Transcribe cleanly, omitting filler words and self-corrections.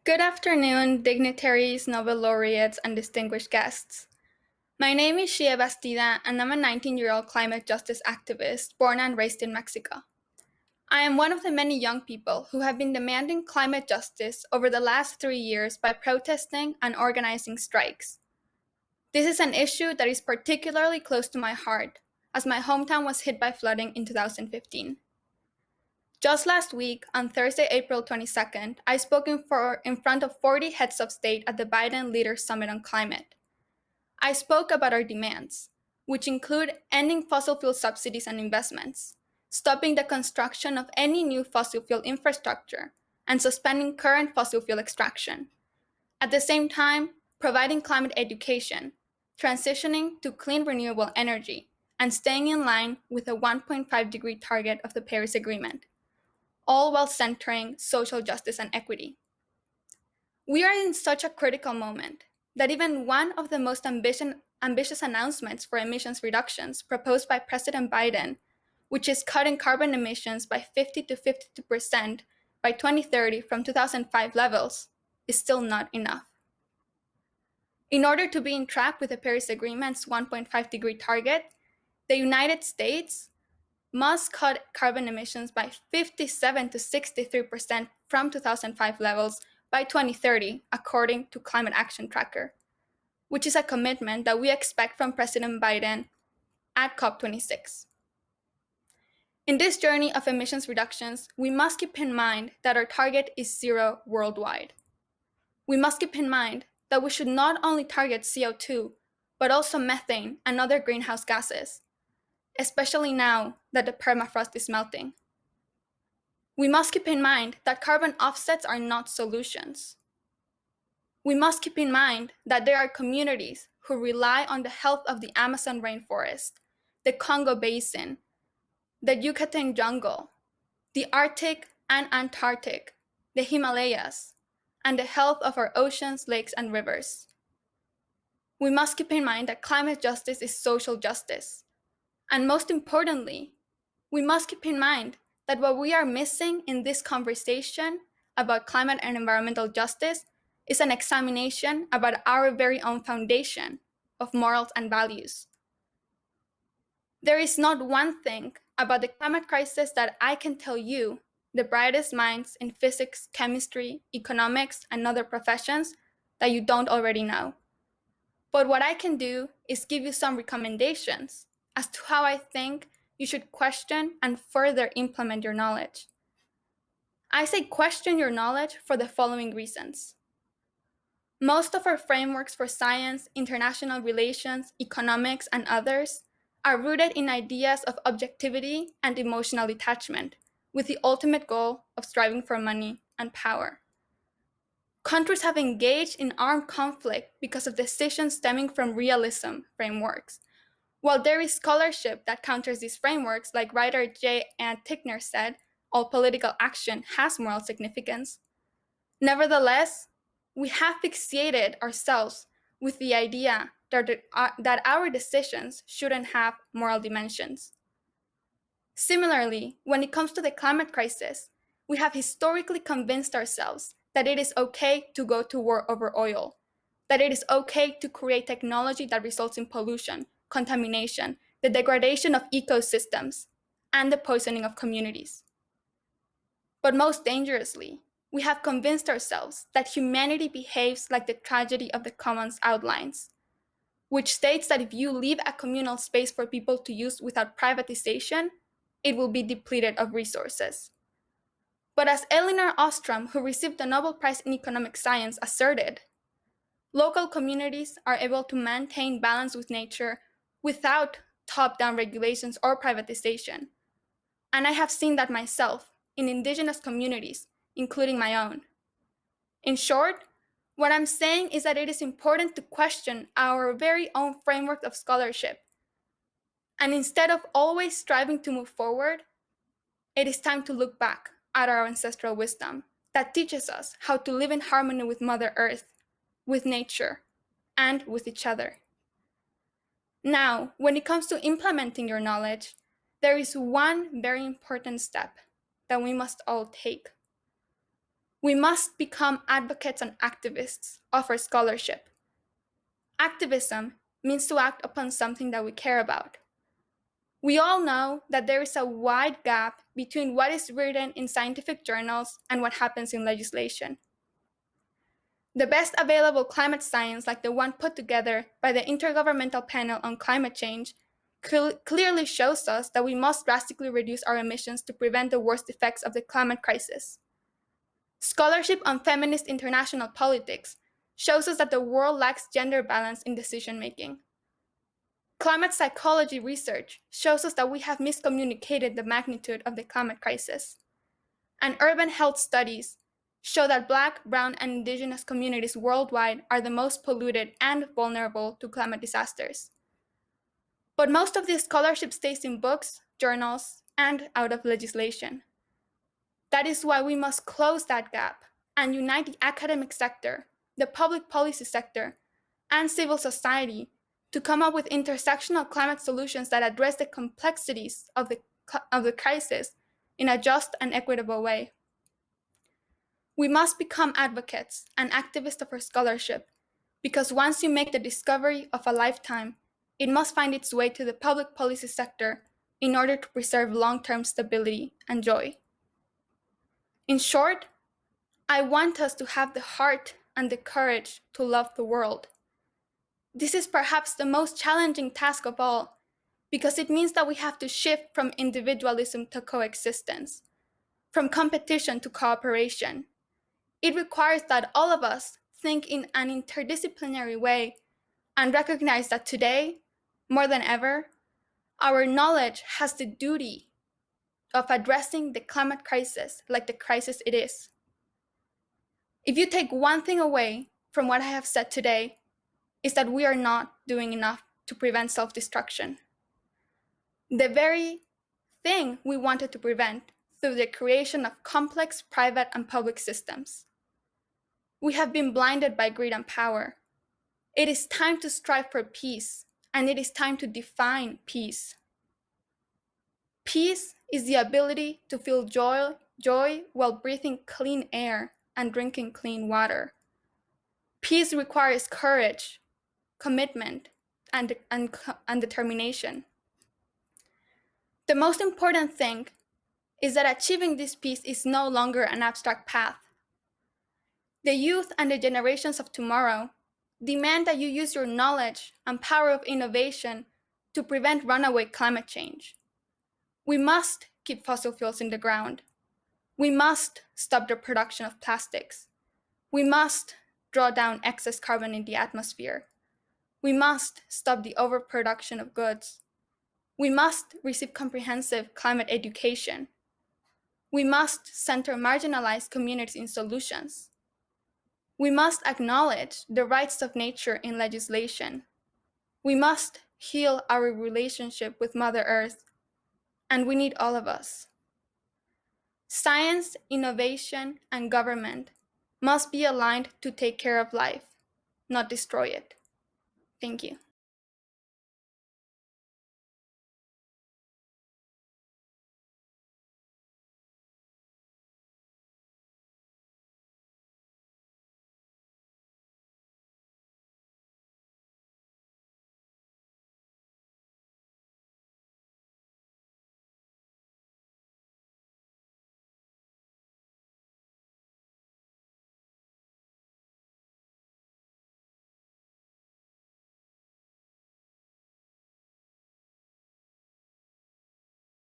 Good afternoon, dignitaries, Nobel laureates, and distinguished guests. My name is Xiye Bastida, and I'm a 19-year-old climate justice activist born and raised in Mexico. I am one of the many young people who have been demanding climate justice over the last 3 years by protesting and organizing strikes. This is an issue that is particularly close to my heart, as my hometown was hit by flooding in 2015. Just last week, on Thursday, April 22nd, I spoke in front of 40 heads of state at the Biden Leaders Summit on Climate. I spoke about our demands, which include ending fossil fuel subsidies and investments, stopping the construction of any new fossil fuel infrastructure, and suspending current fossil fuel extraction. At the same time, providing climate education, transitioning to clean renewable energy, and staying in line with a 1.5-degree target of the Paris Agreement, all while centering social justice and equity. We are in such a critical moment that even one of the most ambitious announcements for emissions reductions proposed by President Biden, which is cutting carbon emissions by 50 to 52% by 2030 from 2005 levels, is still not enough. In order to be in track with the Paris Agreement's 1.5-degree target, the United States must cut carbon emissions by 57 to 63% from 2005 levels by 2030, according to Climate Action Tracker, which is a commitment that we expect from President Biden at COP26. In this journey of emissions reductions, we must keep in mind that our target is zero worldwide. We must keep in mind that we should not only target CO2, but also methane and other greenhouse gases, especially now that the permafrost is melting. We must keep in mind that carbon offsets are not solutions. We must keep in mind that there are communities who rely on the health of the Amazon rainforest, the Congo Basin, the Yucatan jungle, the Arctic and Antarctic, the Himalayas, and the health of our oceans, lakes, and rivers. We must keep in mind that climate justice is social justice. And most importantly, we must keep in mind that what we are missing in this conversation about climate and environmental justice is an examination about our very own foundation of morals and values. There is not one thing about the climate crisis that I can tell you, the brightest minds in physics, chemistry, economics, and other professions, that you don't already know. But what I can do is give you some recommendations as to how I think you should question and further implement your knowledge. I say question your knowledge for the following reasons. Most of our frameworks for science, international relations, economics, and others are rooted in ideas of objectivity and emotional detachment, with the ultimate goal of striving for money and power. Countries have engaged in armed conflict because of decisions stemming from realism frameworks. While there is scholarship that counters these frameworks, like writer J. Ann Tickner said, all political action has moral significance. Nevertheless, we have fixated ourselves with the idea that our decisions shouldn't have moral dimensions. Similarly, when it comes to the climate crisis, we have historically convinced ourselves that it is okay to go to war over oil, that it is okay to create technology that results in pollution, contamination, the degradation of ecosystems, and the poisoning of communities. But most dangerously, we have convinced ourselves that humanity behaves like the tragedy of the Commons outlines, which states that if you leave a communal space for people to use without privatization, it will be depleted of resources. But as Elinor Ostrom, who received the Nobel Prize in Economic Science, asserted, local communities are able to maintain balance with nature without top-down regulations or privatization. And I have seen that myself in indigenous communities, including my own. In short, what I'm saying is that it is important to question our very own framework of scholarship. And instead of always striving to move forward, it is time to look back at our ancestral wisdom that teaches us how to live in harmony with Mother Earth, with nature, and with each other. Now, when it comes to implementing your knowledge, there is one very important step that we must all take. We must become advocates and activists of our scholarship. Activism means to act upon something that we care about. We all know that there is a wide gap between what is written in scientific journals and what happens in legislation. The best available climate science, like the one put together by the Intergovernmental Panel on Climate Change, clearly shows us that we must drastically reduce our emissions to prevent the worst effects of the climate crisis. Scholarship on feminist international politics shows us that the world lacks gender balance in decision making. Climate psychology research shows us that we have miscommunicated the magnitude of the climate crisis. And urban health studies show that Black, Brown, and Indigenous communities worldwide are the most polluted and vulnerable to climate disasters. But most of this scholarship stays in books, journals, and out of legislation. That is why we must close that gap and unite the academic sector, the public policy sector, and civil society to come up with intersectional climate solutions that address the complexities of the crisis in a just and equitable way. We must become advocates and activists of our scholarship, because once you make the discovery of a lifetime, it must find its way to the public policy sector in order to preserve long-term stability and joy. In short, I want us to have the heart and the courage to love the world. This is perhaps the most challenging task of all, because it means that we have to shift from individualism to coexistence, from competition to cooperation. It requires that all of us think in an interdisciplinary way and recognize that today, more than ever, our knowledge has the duty of addressing the climate crisis like the crisis it is. If you take one thing away from what I have said today, is that we are not doing enough to prevent self-destruction. The very thing we wanted to prevent through the creation of complex private and public systems. We have been blinded by greed and power. It is time to strive for peace, and it is time to define peace. Peace is the ability to feel joy while breathing clean air and drinking clean water. Peace requires courage, commitment, and determination. The most important thing is that achieving this peace is no longer an abstract path. The youth and the generations of tomorrow demand that you use your knowledge and power of innovation to prevent runaway climate change. We must keep fossil fuels in the ground. We must stop the production of plastics. We must draw down excess carbon in the atmosphere. We must stop the overproduction of goods. We must receive comprehensive climate education. We must center marginalized communities in solutions. We must acknowledge the rights of nature in legislation. We must heal our relationship with Mother Earth, and we need all of us. Science, innovation, and government must be aligned to take care of life, not destroy it. Thank you.